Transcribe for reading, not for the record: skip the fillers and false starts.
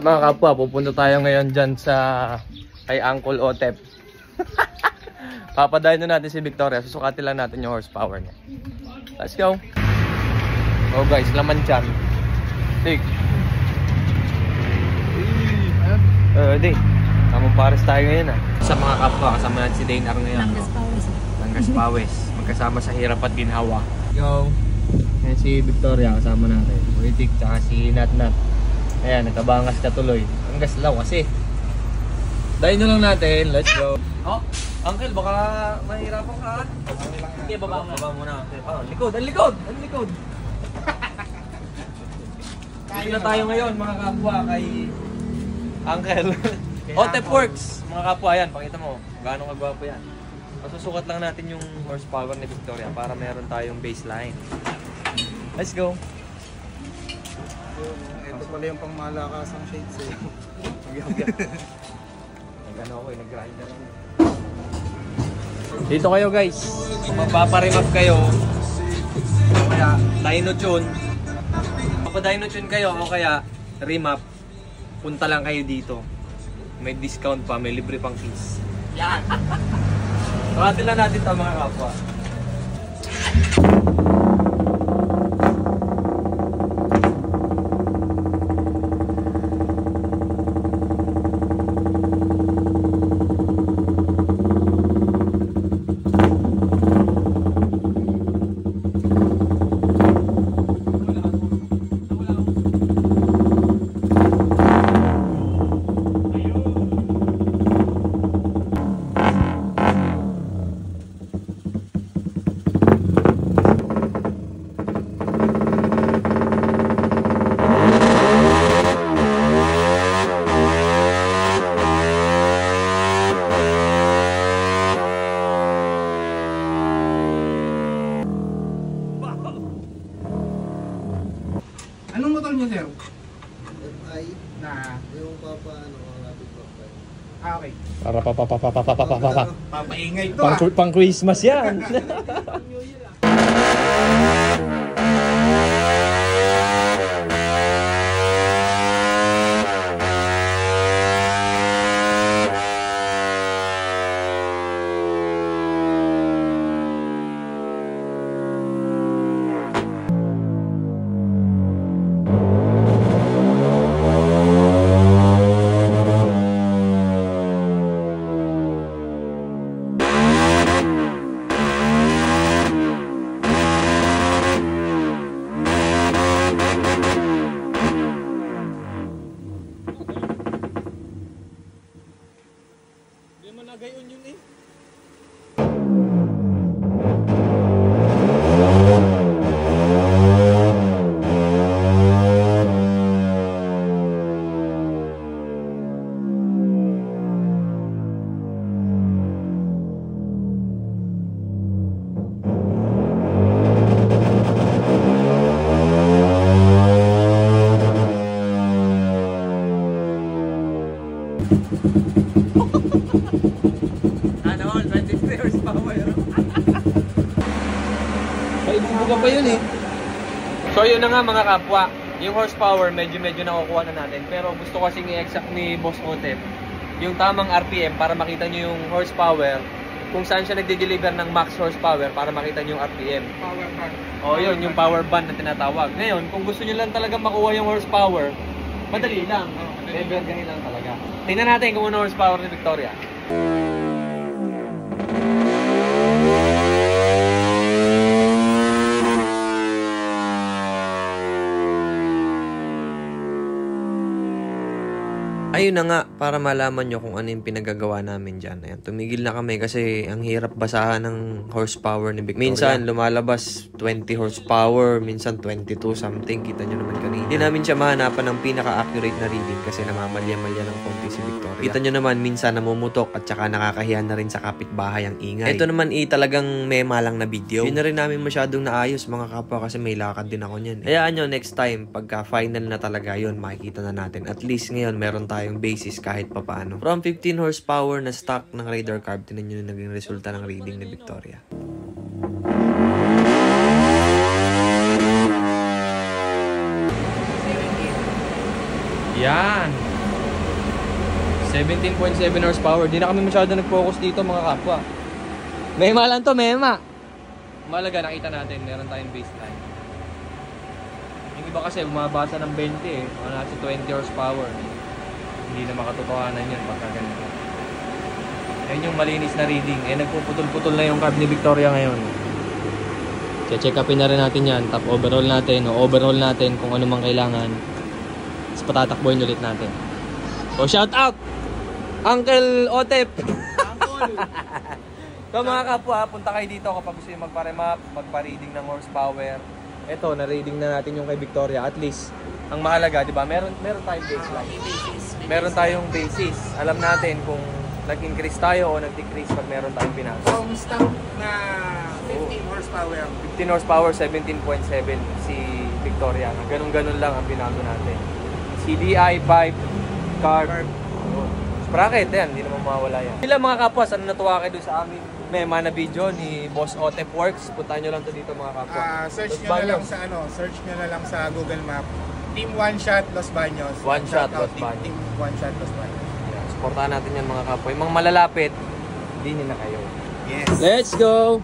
up mga kapwa? Pupunta tayo ngayon dyan sa kay Uncle Otep. Papadayin na natin si Victoria. Susukatin lang natin yung horsepower niya. Let's go. Oh guys, laman dyan. Take. Di. Tamang pares tayo ngayon Sa mga kapwa, kasama natin si Dane Ar ngayon. Langgas Pawes. Magkasama sa hirap at ginhawa. Go. Ayan si Victoria, kasama natin. Ritik, tsaka si Nat. Ayan, nagkabangas ka tuloy. Ang gaslaw kasi. Dahin na lang natin. Let's go. Oh, Uncle, baka mahirapan ka. Okay, baba muna. Oh, likod. Ang likod. Dito na tayo ngayon, mga kapwa, kay Uncle. Otep Works. Mga kapwa, yan. Pakita mo. Gaano kagwapo yan. Masusukat lang natin yung horsepower ni Victoria para meron tayong baseline. Let's go. Ito pala yung pangmalakasang shades Nag-ano ako nag-grinder ako. Dito kayo guys. Kung magpaparimap kayo, o kaya dyno tune. Kapag dyno tune kayo o kaya remap, punta lang kayo dito. May discount pa, may libre pang fees. Yan! Sukatin lang natin ito mga kapwa. Anong motor niyo, sir? Ay, Na. yung papaano ko natin papay. Okay. Para Papaingay to pang Christmas yan. Gayon yun All 23 horsepower. May bubuga pa yun So yun na nga mga kapwa. Yung horsepower medyo nakukuha na natin. Pero gusto kasing i-exact ni Boss Otep yung tamang RPM para makita nyo yung horsepower. Kung saan siya nagde-deliver ng max horsepower para makita nyo yung RPM. Power band. Yun, yung power band na tinatawag. Ngayon, kung gusto nyo lang talaga makuha yung horsepower, madali lang. Never ganun lang talaga. Tingnan natin kung ano horsepower ni Victoria. Ayun na nga, para malaman nyo kung ano yung pinagagawa namin dyan. Ayan, tumigil na kami kasi ang hirap basahan ng horsepower ni Victoria. Minsan lumalabas 20 horsepower, minsan 22 something. Kita nyo naman kanina. Hindi namin siya mahanapan ng pinaka-accurate na reading kasi namamalya-malya ng konti si Victoria. Kita nyo naman, minsan namumutok at saka nakakahiya na rin sa kapitbahay ang ingay. Ito naman talagang mema lang na video. Hindi na rin namin masyadong naayos mga kapwa kasi may lakad din ako niyan. Hayaan nyo, next time, pagka final na talaga yun, makikita na natin. At least ngayon, meron tayong basis kahit papaano. From 15 horsepower na stock ng Raider Carb, tinan nyo na naging resulta ng reading ni Victoria. Yan! 17.7 horsepower. Di na kami masyado nag-focus dito mga kapwa. Mema lang to, mema. Malaga, nakita natin, meron tayong baseline. Yung iba kasi bumabasa ng 20 eh. Mga nasa 20 horsepower. Hindi na makatotohanan yun pagka ganito. Yan yung malinis na reading. Eh, nagpuputol-putol na yung carb ni Victoria ngayon. Check upin na rin natin yan. Top overall natin o overall natin kung ano mang kailangan. Tapos patatakboyin ulit natin. So, shout out! Uncle Otep! Uncle! So mga kapwa, punta kayo dito kapag gusto nyo magpa-remap, magpa-reading ng horsepower. Ito, na-reading na natin yung kay Victoria. At least, ang mahalaga, di ba? Meron tayong baseline. Meron tayong basis. Alam natin kung nag-increase tayo o nag-decrease pag meron tayong binago. From stock na 15 horsepower. 15 horsepower, 17.7 si Victoria. Ganun-ganun lang ang binago natin. CDI, pipe, carb. Sprocket, yan. Hindi naman mawala yan. Sila mga kapwa, sana natuwa kayo doon sa aming mema na video ni Boss Otep Works. Puntahan nyo lang to dito mga kapwa. Search Los nyo na Baños. lang sa search nyo na lang sa Google Map. Team One Shot Los Baños. One Shot Los Team- Baños. Team One Shot Los Baños. Yeah, supportahan natin yan mga kapwa. Yung mga malalapit, hindi nila kayo. Yes. Let's go!